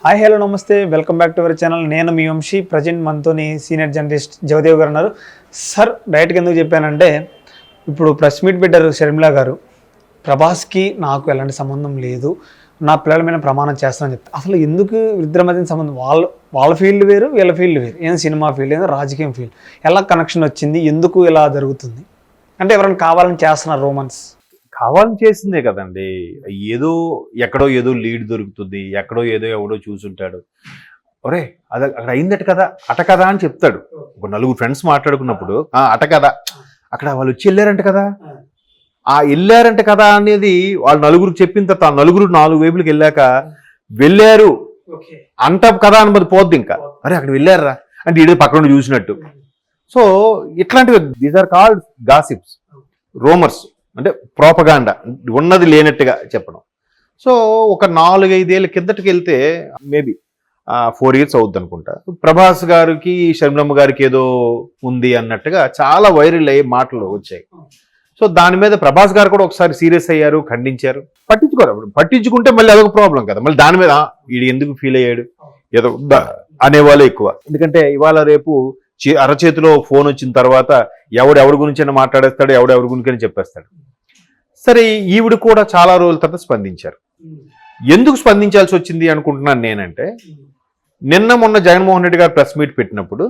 Hi hello నమస్తే, welcome back to our channel. నేను మీ వంశీ. ప్రజెంట్ మనతోని సీనియర్ జర్నలిస్ట్ జగదేవ్ గారు ఉన్నారు. సార్, డైరెక్ట్గా ఎందుకు చెప్పానంటే, ఇప్పుడు ప్రెస్ మీట్ పెట్టారు షర్మిల గారు. ప్రభాస్కి నాకు ఎలాంటి సంబంధం లేదు, నా పిల్లల మీద ప్రమాణం చేస్తానని చెప్తాను. అసలు ఎందుకు ఇద్దరి మధ్య సంబంధం? వాళ్ళ ఫీల్డ్ వేరు, వీళ్ళ ఫీల్డ్ వేరు. ఏదో సినిమా ఫీల్డ్, ఏదో రాజకీయం ఫీల్డ్. ఎలా కనెక్షన్ వచ్చింది, ఎందుకు ఇలా జరుగుతుంది అంటే ఎవరైనా కావాలని చేస్తున్నారు రోమన్స్? కావాలని చేసిందే కదండి. ఏదో ఎక్కడో ఏదో లీడ్ దొరుకుతుంది, ఎక్కడో ఏదో ఎవడో చూసుంటాడు, ఒరే అది అక్కడ అయిందట కదా, అట కదా అని చెప్తాడు. ఒక నలుగురు ఫ్రెండ్స్ మాట్లాడుకున్నప్పుడు అట కదా, అక్కడ వాళ్ళు వచ్చి వెళ్ళారంట కదా, వెళ్ళారంట కదా అనేది వాళ్ళు నలుగురికి చెప్పిన తర్వాత ఆ నలుగురు 4 వైపులకు వెళ్ళాక వెళ్ళారు అంట కదా అని మరి పోద్ది. ఇంకా అరే అక్కడ వెళ్ళారా అంటే ఈడే పక్కన చూసినట్టు. సో ఇట్లాంటివి these are called gossips, rumours, అంటే ప్రోపగాండా, ఉన్నది లేనట్టుగా చెప్పడం. సో ఒక 4-5 ఏళ్ళ కిందటికి వెళ్తే మేబీ 4 years అవుద్ది అనుకుంటా, ప్రభాస్ గారికి షర్మిలమ్మ గారికి ఏదో ఉంది అన్నట్టుగా చాలా వైరల్ అయ్యే మాటలు వచ్చాయి. సో దాని మీద ప్రభాస్ గారు కూడా ఒకసారి సీరియస్ అయ్యారు, ఖండించారు. పట్టించుకుంటే మళ్ళీ అదొక ప్రాబ్లం కదా, మళ్ళీ దాని మీద వీడు ఎందుకు ఫీల్ అయ్యాడు ఏదో అనేవాళ్ళు ఎక్కువ. ఎందుకంటే ఇవాళ రేపు అరచేతిలో ఫోన్ వచ్చిన తర్వాత ఎవడెవరి గురించి మాట్లాడేస్తాడు, ఎవడెవరి గురించి చెప్పేస్తాడు. సరే, ఈవిడ కూడా చాలా రోజుల తర్వాత స్పందించారు. ఎందుకు స్పందించాల్సి వచ్చింది అనుకుంటున్నాను నేనంటే, నిన్న మొన్న జగన్మోహన్ రెడ్డి గారు ప్రెస్ మీట్ పెట్టినప్పుడు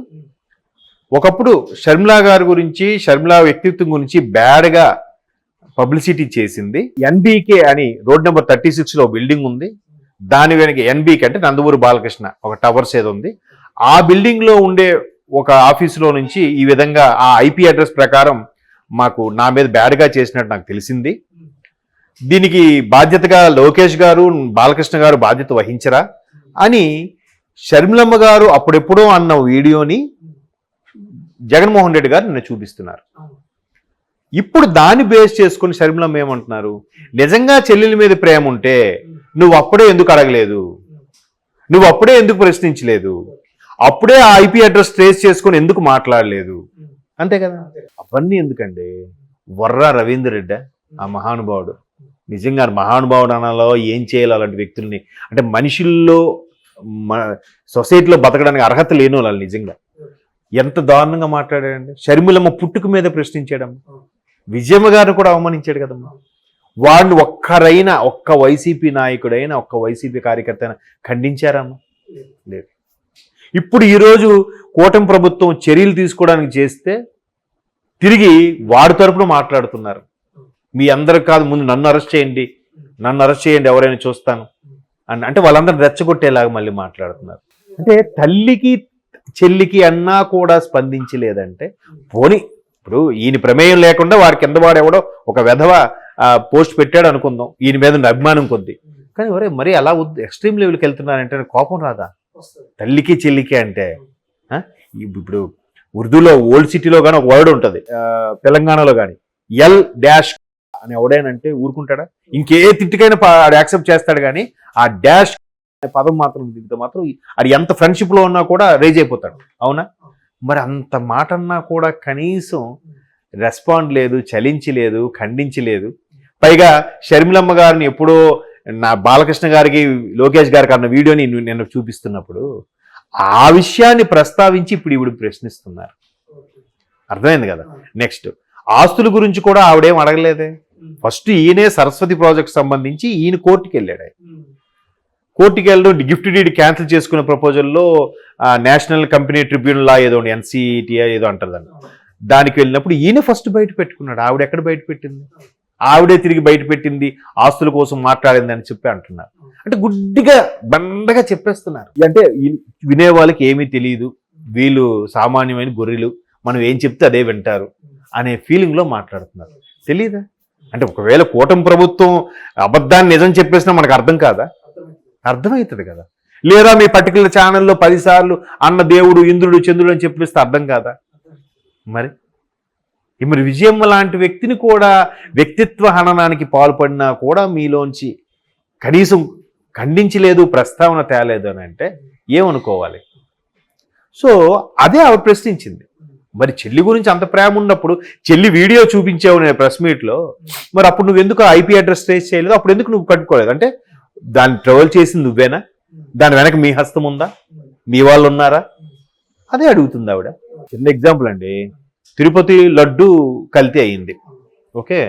ఒకప్పుడు షర్మిల గారి గురించి, షర్మిల వ్యక్తిత్వం గురించి బ్యాడ్గా పబ్లిసిటీ చేసింది. ఎన్బీకే అని రోడ్ నెంబర్ 36లో బిల్డింగ్ ఉంది, దాని వెనక ఎన్బీకే అంటే నందమూరి బాలకృష్ణ ఒక టవర్స్ ఏదో ఉంది, ఆ బిల్డింగ్ లో ఉండే ఒక ఆఫీసులో నుంచి ఈ విధంగా ఆ ఐపీ అడ్రస్ ప్రకారం మాకు నా మీద బ్యాడ్గా చేసినట్టు నాకు తెలిసింది. దీనికి బాధ్యతగా లోకేష్ గారు, బాలకృష్ణ గారు బాధ్యత వహించరా అని షర్మిలమ్మ గారు అప్పుడెప్పుడో అన్న వీడియోని జగన్మోహన్ రెడ్డి గారు నిన్న చూపిస్తున్నారు. ఇప్పుడు దాన్ని బేస్ చేసుకుని షర్మిలమ్మ ఏమంటున్నారు, నిజంగా చెల్లెల మీద ప్రేమ ఉంటే నువ్వు అప్పుడే ఎందుకు అడగలేదు, నువ్వు అప్పుడే ఎందుకు ప్రశ్నించలేదు, అప్పుడే ఆ ఐపీ అడ్రస్ ట్రేస్ చేసుకుని ఎందుకు మాట్లాడలేదు, అంతే కదా. అవన్నీ ఎందుకండి? వర్రా రవీందర్ రెడ్డి ఆ మహానుభావుడు, నిజంగా మహానుభావుడు అనాలో ఏం చేయాలి అలాంటి వ్యక్తుల్ని? అంటే మనుషుల్లో సొసైటీలో బతకడానికి అర్హత లేని వాళ్ళు నిజంగా ఎంత దారుణంగా మాట్లాడాడండి. షర్మిలమ్మ పుట్టుక మీద ప్రశ్నించాడమ్మా, విజయమ్మ గారిని కూడా అవమానించాడు కదమ్మా. వాడిని ఒక్క వైసీపీ నాయకుడైనా, ఒక్క వైసీపీ కార్యకర్త అయినా ఖండించారమ్మా? లేదు. ఇప్పుడు ఈరోజు కూటమి ప్రభుత్వం చర్యలు తీసుకోవడానికి చేస్తే తిరిగి వాడి తరపున మాట్లాడుతున్నారు. మీ అందరికి కాదు, ముందు నన్ను అరెస్ట్ చేయండి ఎవరైనా చూస్తాను అని అంటే వాళ్ళందరూ రెచ్చగొట్టేలాగా మళ్ళీ మాట్లాడుతున్నారు. అంటే తల్లికి చెల్లికి అన్నా కూడా స్పందించలేదంటే పోనీ, ఇప్పుడు ఈయన ప్రమేయం లేకుండా వారి కింద వాడెవడో ఒక వెధవ పోస్ట్ పెట్టాడు అనుకుందాం, ఈయన మీద అభిమానం కొద్ది. కానీ ఒరే మరి అలా ఎక్స్ట్రీమ్ లెవెల్కి వెళ్తున్నారంటే కోపం రాదా? తల్లికి చెల్లికి అంటే ఇప్పుడు ఉర్దూలో ఓల్డ్ సిటీలో కానీ ఒక వర్డ్ ఉంటుంది, తెలంగాణలో కానీ ఎల్ డాష్ అని ఎవడైనంటే ఊరుకుంటాడా? ఇంకే తిట్టుకైనా యాక్సెప్ట్ చేస్తాడు. కానీ ఆ డాష్ అనే పదం మాత్రం దిగితే మాత్రం అది ఎంత ఫ్రెండ్షిప్ లో ఉన్నా కూడా రేజ్ అయిపోతాడు. అవునా? మరి అంత మాట అన్నా కూడా కనీసం రెస్పాండ్ లేదు, చలించలేదు, ఖండించలేదు. పైగా షర్మిలమ్మ గారిని ఎప్పుడో నా బాలకృష్ణ గారికి, లోకేష్ గారికి అన్న వీడియోని నేను చూపిస్తున్నప్పుడు ఆ విషయాన్ని ప్రస్తావించి ఇప్పుడు ఈవిడ ప్రశ్నిస్తున్నారు. అర్థమైంది కదా. నెక్స్ట్ ఆస్తుల గురించి కూడా ఆవిడేం అడగలేదే. ఫస్ట్ ఈయనే సరస్వతి ప్రాజెక్ట్ సంబంధించి ఈయన కోర్టుకి వెళ్ళాడు. కోర్టుకి వెళ్ళడం, గిఫ్ట్ డీడ్ క్యాన్సిల్ చేసుకునే ప్రపోజల్లో నేషనల్ కంపెనీ ట్రిబ్యునల్ లా ఏదో NCTI ఏదో అంటారు దాన్ని, దానికి వెళ్ళినప్పుడు ఈయన ఫస్ట్ బయట పెట్టుకున్నాడు. ఆవిడ ఎక్కడ బయట పెట్టింది? ఆవిడే తిరిగి బయట పెట్టింది, ఆస్తుల కోసం మాట్లాడింది అని చెప్పి అంటున్నారు. అంటే గుడ్డిగా బండగా చెప్పేస్తున్నారు. అంటే వినే వాళ్ళకి ఏమీ తెలియదు, వీళ్ళు సామాన్యమైన గొర్రెలు, మనం ఏం చెప్తే అదే వింటారు అనే ఫీలింగ్ లో మాట్లాడుతున్నారు. తెలీదా? అంటే ఒకవేళ కూటమి ప్రభుత్వం అబద్ధాన్ని నిజం చెప్పేసినా మనకు అర్థం కాదా? అర్థమవుతుంది కదా. లేదా మీ పర్టికులర్ ఛానల్లో 10 సార్లు అన్న దేవుడు, ఇంద్రుడు, చంద్రుడు అని చెప్పేస్తే అర్థం కాదా? మరి విజయమ్మ లాంటి వ్యక్తిని కూడా వ్యక్తిత్వ హననానికి పాల్పడినా కూడా మీలోంచి కనీసం ఖండించలేదు, ప్రస్తావన తేలేదు అని అంటే ఏమనుకోవాలి? సో అదే ఆవిడ ప్రశ్నించింది. మరి చెల్లి గురించి అంత ప్రేమ ఉన్నప్పుడు చెల్లి వీడియో చూపించావు నేను ప్రెస్ మీట్లో, మరి అప్పుడు నువ్వు ఎందుకు ఐపీ అడ్రస్ ట్రేస్ చేయలేదు? అప్పుడు ఎందుకు నువ్వు కట్టుకోలేదు? అంటే దాన్ని ట్రోల్ చేసింది నువ్వేనా? దాని వెనక మీ హస్తం ఉందా, మీ వాళ్ళు ఉన్నారా, అదే అడుగుతుంది ఆవిడ. చిన్న ఎగ్జాంపుల్ అండి, తిరుపతి లడ్డు కల్తీ అయింది. ఓకే,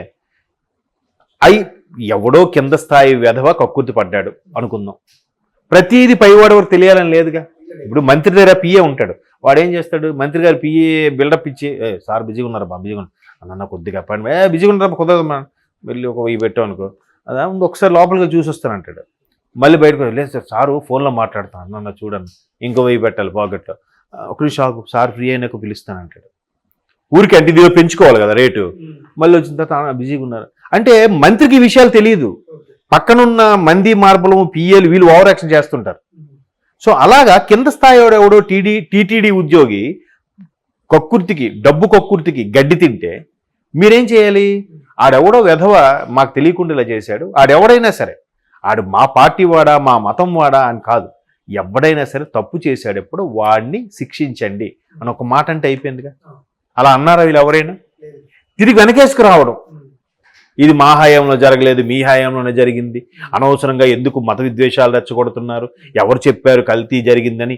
ఎవడో కింద స్థాయి వెధవ కక్కుర్తి పడ్డాడు అనుకుందాం. ప్రతిదీ పైవాడు వరకు తెలియాలని లేదుగా. ఇప్పుడు మంత్రి దగ్గర పిఏ ఉంటాడు, వాడు ఏం చేస్తాడు, మంత్రి గారు పిఏ బిల్డప్ ఇచ్చి సార్ బిజీగా ఉన్నారు బా, బిజీగా ఉన్నారు అన్న కొద్దిగా పని, బిజీగా ఉన్నారా కుదరదు మా, వెళ్ళి ఒక 1000 పెట్టాం అనుకో, అదా ఒకసారి లోపలిగా చూసి వస్తానంటాడు. మళ్ళీ బయటకు లేదు సార్ సారు ఫోన్లో మాట్లాడతాను అన్న చూడండి, ఇంకో 1000 పెట్టాలి పాకెట్లో, ఒకరి షాకు సార్ ఫ్రీ అయినాక పిలుస్తానంటాడు. ఊరికి అంటే ఇది పెంచుకోవాలి కదా రేటు. మళ్ళీ వచ్చిన తర్వాత బిజీగా ఉన్నారు అంటే మంత్రికి ఈ విషయాలు తెలియదు, పక్కనున్న మంది మార్బలం పిఏలు వీళ్ళు ఓవర్ యాక్షన్ చేస్తుంటారు. సో అలాగా కింద స్థాయి ఎవడో టీటీడీ ఉద్యోగి కక్కుర్తికి, డబ్బు కక్కుర్తికి గడ్డి తింటే మీరేం చేయాలి? ఆడెవడో వెధవ మాకు తెలియకుండా ఇలా చేశాడు, ఆడెవడైనా సరే, ఆడు మా పార్టీ వాడా మా మతం వాడా అని కాదు, ఎవడైనా సరే తప్పు చేశాడు ఎప్పుడు వాడిని శిక్షించండి అని ఒక మాట అంటే అయిపోయిందిగా. అలా అన్నారా వీళ్ళు ఎవరైనా? తిరిగి వెనకేసుకు రావడం, ఇది మా హయాంలో జరగలేదు మీ హయాంలోనే జరిగింది, అనవసరంగా ఎందుకు మత విద్వేషాలు రెచ్చగొడుతున్నారు, ఎవరు చెప్పారు కల్తీ జరిగిందని,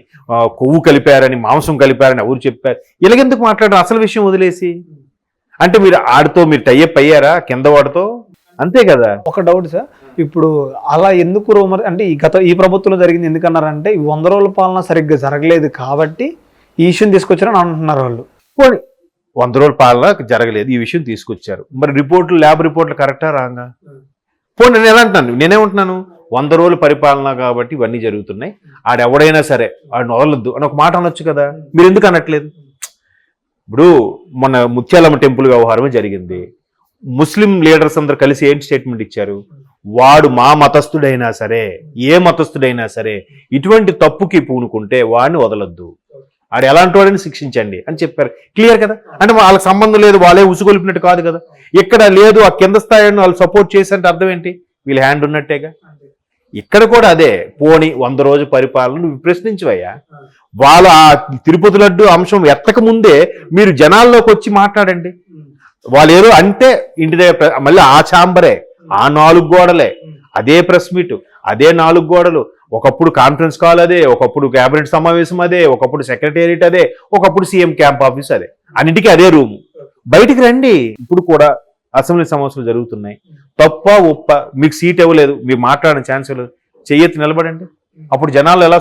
కొవ్వు కలిపారని మాంసం కలిపారని ఎవరు చెప్పారు, ఇలాగెందుకు మాట్లాడడం, అసలు విషయం వదిలేసి. అంటే మీరు ఆడితో మీరు టైఅప్ అయ్యారా కింద వాడితో, అంతే కదా. ఒక డౌట్ సార్, ఇప్పుడు అలా ఎందుకు రూమర్ అంటే ఈ ప్రభుత్వంలో జరిగింది ఎందుకన్నారంటే 100 రోజుల పాలన సరిగ్గా జరగలేదు కాబట్టి ఈ ఇష్యూని తీసుకొచ్చారని అంటున్నారు వాళ్ళు. పోనీ 100 రోజుల పాలన జరగలేదు, ఈ విషయం తీసుకొచ్చారు, మరి రిపోర్ట్లు ల్యాబ్ రిపోర్ట్లు కరెక్టా రాంగా? పోనీ నేను ఎలా అంటున్నాను, నేనేమంటున్నాను 100 రోజుల పరిపాలన కాబట్టి ఇవన్నీ జరుగుతున్నాయి, ఆడెవడైనా సరే ఆడిని వదలొద్దు అని ఒక మాట అనొచ్చు కదా, మీరు ఎందుకు అనట్లేదు? ఇప్పుడు మన ముత్యాలమ్మ టెంపుల్ వ్యవహారమే జరిగింది, ముస్లిం లీడర్స్ అందరు కలిసి ఏంటి స్టేట్మెంట్ ఇచ్చారు, వాడు మా మతస్థుడైనా సరే ఏ మతస్థుడైనా సరే ఇటువంటి తప్పుకి పూనుకుంటే వాడిని వదలొద్దు, ఆడు ఎలాంటి వాడిని శిక్షించండి అని చెప్పారు. క్లియర్ కదా. అంటే వాళ్ళకి సంబంధం లేదు, వాళ్ళే ఉసుగొలిపినట్టు కాదు కదా. ఇక్కడ లేదు ఆ కింద స్థాయిని వాళ్ళు సపోర్ట్ చేశారంటే అర్థం ఏంటి, వీళ్ళ హ్యాండ్ ఉన్నట్టేగా. ఇక్కడ కూడా అదే, పోని 100 రోజు పరిపాలన నువ్వు ప్రశ్నించవయ్యా, వాళ్ళ ఆ తిరుపతి లడ్డు అంశం ఎత్తక ముందే మీరు జనాల్లోకి వచ్చి మాట్లాడండి. వాళ్ళు ఏదో అంటే ఇంటి దగ్గర మళ్ళీ ఆ ఛాంబరే, ఆ 4 గోడలే, అదే ప్రెస్ మీట్, అదే 4 గోడలు, ఒకప్పుడు కాన్ఫరెన్స్ కాల్ అదే, ఒకప్పుడు కేబినెట్ సమావేశం అదే, ఒకప్పుడు సెక్రటేరియట్ అదే, ఒకప్పుడు సీఎం క్యాంప్ ఆఫీస్ అదే, అన్నిటికీ అదే రూము. బయటికి రండి. ఇప్పుడు కూడా అసెంబ్లీ సమావేశాలు జరుగుతున్నాయి, తప్ప ఒప్ప మీకు సీట్ ఇవ్వలేదు, మీరు మాట్లాడిన ఛాన్స్ ఇవ్వలేదు, చెయ్యెత్తి నిలబడండి. అప్పుడు జనాలు ఎలా